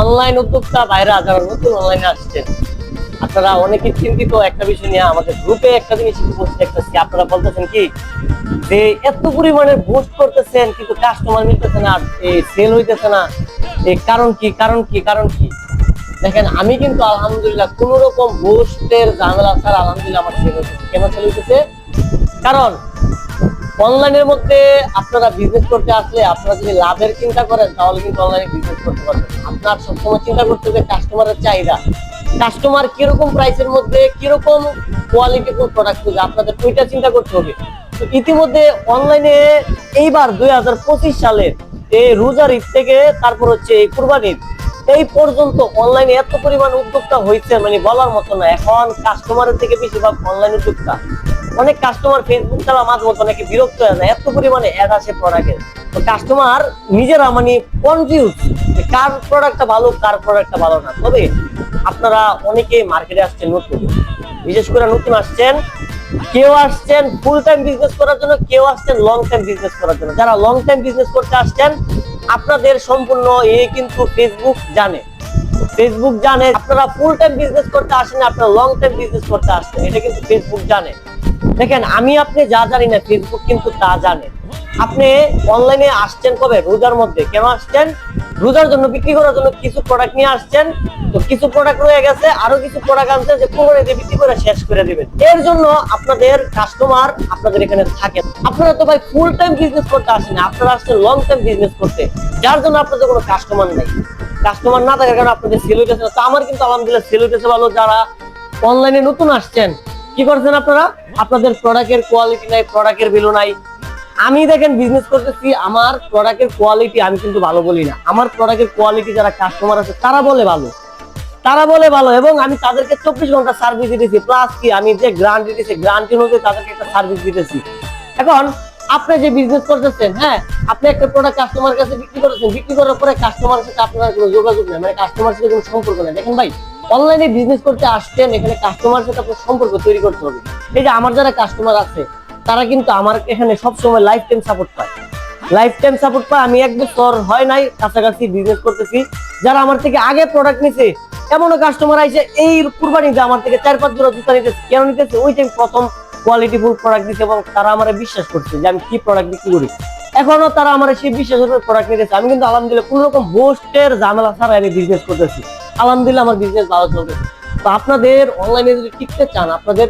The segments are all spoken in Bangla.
অনলাইন উদ্যোক্তা ভাইরা যারা নতুন অনলাইনে আসছেন, আপনারা অনেকে চিন্তিত একটা বিষয় নিয়ে আমাদের গ্রুপে একটা জিনিস পোস্ট দেখতেছি। আপনারা বলতেছেন কি যে এত পরিমাণে বুস্ট করতেছেন কিন্তু কাস্টমার মিলতেছে না, সেল হইতেছে না, কারণ কি কারণ কি কারণ কি? দেখেন, আমি কিন্তু আলহামদুলিল্লাহ কোন রকম বুস্টের ঝামেলা ছাড়া আলহামদুলিল্লাহ আমার সেল হইতেছে। কেন সেল হইতেছে? কারণ অনলাইনের মধ্যে আপনারা বিজনেস করতে আসলে আপনারা যদি লাভের চিন্তা করেন তাহলে কিন্তু অনলাইনে বিজনেস করতে পারবেন। আপনার সবসময় চিন্তা করতে হবে কাস্টমারের চাহিদা, কাস্টমার কিরকম প্রাইসের মধ্যে কিরকম কোয়ালিটিফুল প্রোডাক্ট খুঁজে, আপনাদের ওইটা চিন্তা করতে হবে। তো ইতিমধ্যে অনলাইনে এইবার 2025 সালের এই রোজার ঈদ থেকে তারপর হচ্ছে এই কুরবানি ঈদ এই পর্যন্ত অনলাইনে এত পরিমাণ উদ্যোক্তা হয়েছে মানে বলার মতো না। এখন কাস্টমারের থেকে বেশিরভাগ অনলাইন উদ্যোক্তা। অনেক কাস্টমার ফেসবুক চালা মাঝে মধ্যে অনেকে বিরক্ত হয়ে যায়, এত পরিমাণে অ্যাড আসে প্রোডাক্টের। তো কাস্টমার নিজেরা মানে কনফিউজ কার প্রোডাক্টটা ভালো কার প্রোডাক্টটা ভালো না। তবে আপনারা অনেকে মার্কেটে আসছেন নতুন, বিশেষ করে নতুন আসছেন, কেউ আসছেন ফুল টাইম বিজনেস করার জন্য, কেউ আসছেন লং টাইম বিজনেস করার জন্য। যারা লং টাইম বিজনেস করতে আসছেন আপনাদের সম্পূর্ণ কিন্তু ফেসবুক জানে, ফেসবুক জানে আপনারা ফুল টাইম বিজনেস করতে আসেন, আপনারা লং টাইম বিজনেস করতে আসছেন, এটা কিন্তু ফেসবুক জানে। দেখেন, আমি আপনি যা জানি না ফেসবুক কিন্তু তা জানে। আপনি অনলাইনে আসছেন কবে? রোজার মধ্যে। কেন আসছেন? রোজার জন্য, বিক্রি করার জন্য কিছু প্রোডাক্ট নিয়ে আসছেন। তো কিছু প্রোডাক্ট রয়ে গেছে, আরো কিছু প্রোডাক্ট আনছেন যে কোরবানি দিয়ে বিক্রি করে শেষ করে দিবেন। এর জন্য আপনাদের কাস্টমার আপনাদের এখানে থাকে। আপনারা তো ভাই ফুল টাইম বিজনেস করতে আসেন, আপনারা আসছেন লং টাইম বিজনেস করতে, যার জন্য আপনাদের কোনো কাস্টমার নাই। কাস্টমার না থাকার কারণে আপনাদের সেল হইতেছে না। তো আমার কিন্তু আলহামদুলিল্লাহ সেল হইতেছে ভালো। যারা অনলাইনে নতুন আসছেন কি করছেন আপনারা? আপনাদের প্রোডাক্টের কোয়ালিটি নাই, প্রোডাক্টের ভ্যালু নাই। আমি দেখেন বিজনেস করতেছি, আমার প্রোডাক্টের কোয়ালিটি আমি কিন্তু ভালো বলি না। আমার প্রোডাক্টের কোয়ালিটি যারা কাস্টমার আছে তারা বলে ভালো, তারা বলে ভালো, এবং আমি তাদেরকে 24 ঘন্টা সার্ভিস দিতেছি। প্লাস কি আমি যে গ্যারান্টি দিতেছি, গ্যারান্টি অনুযায়ী তাদেরকে একটা সার্ভিস দিতেছি। এখন আপনি যে বিজনেস করতেছেন, হ্যাঁ, আপনি একটা প্রোডাক্ট কাস্টমারের কাছে বিক্রি করতেছেন, বিক্রি করার পরে কাস্টমারের সাথে আপনার কোনো যোগাযোগ নেই, মানে কাস্টমারের সাথে কোনো সম্পর্ক নেই। দেখেন ভাই, অনলাইনে বিজনেস করতে আসছেন, এখানে কাস্টমারের সাথে আপনার সম্পর্ক তৈরি করতে হবে। এই যে আমার যারা কাস্টমার আছে তারা কিন্তু আমার এখানে সবসময় লাইফ টাইম সাপোর্ট পায়, লাইফ টাইম সাপোর্ট পায়। আমি 1 বছর হয় নাই কাছাকাছি বিজনেস করতেছি। যারা আমার থেকে আগে প্রোডাক্ট নিছে, এমনও কাস্টমার আইছে এই কুরবানিতে আমার থেকে 4-5 জোড়া জুতা নিতেছে। কেন নিতেছে? ওই টাইম প্রথম কোয়ালিটিফুল প্রোডাক্ট দিছে এবং তারা আমার বিশ্বাস করছে যে আমি কি প্রোডাক্ট বিক্রি করি। এখনো তারা আমার সেই বিশ্বাসের উপর প্রোডাক্ট নিতেছে। আমি কিন্তু আলহামদুলিল্লাহ কোন রকম বোস্টের ঝামেলা ছাড়া আমি বিজনেস করতেছি। আলহামদুলিল্লাহ আমার বিজনেস ভালো চলতেছে। তো আপনাদের অনলাইনে যদি টিকতে চান, আপনাদের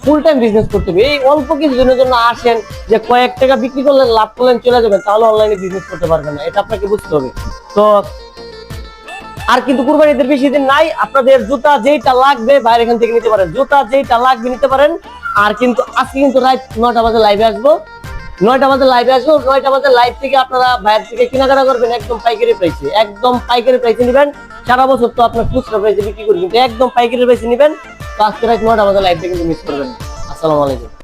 ফুল টাইম বিজনেস করতে হবে। এই অল্প কিছু দিনের জন্য আসেন যে কয়েক টাকা বিক্রি করলেন, লাভ করলেন, চলে যাবেন, তাহলে অনলাইনে বিজনেস করতে পারবেন না। এটা আপনাকে বুঝতে হবে। তো আর কিন্তু কুরবানিদের বেশি দিন নাই। আপনাদের জুতা যেইটা লাগবে বাইরে এখান থেকে নিতে পারেন, জুতা যেইটা লাগবে নিতে পারেন। আর কিন্তু আজকে কিন্তু রাত 9টা বাজে লাইভে আসবো, 9টা বাজে লাইভে আসবো। 9টা বাজে লাইভ থেকে আপনারা বাইরে থেকে কেনাকাটা করবেন একদম পাইকারি প্রাইসে, একদম পাইকারি প্রাইসে নেবেন। সারা বছর তো আপনার খুচরা প্রাইসে বিক্রি করি, কিন্তু একদম পাইকারি প্রাইসে নেবেন। তো আজকে রাত 9টা বাজে লাইভটা কিন্তু মিস করবেন না। আসসালামু আলাইকুম।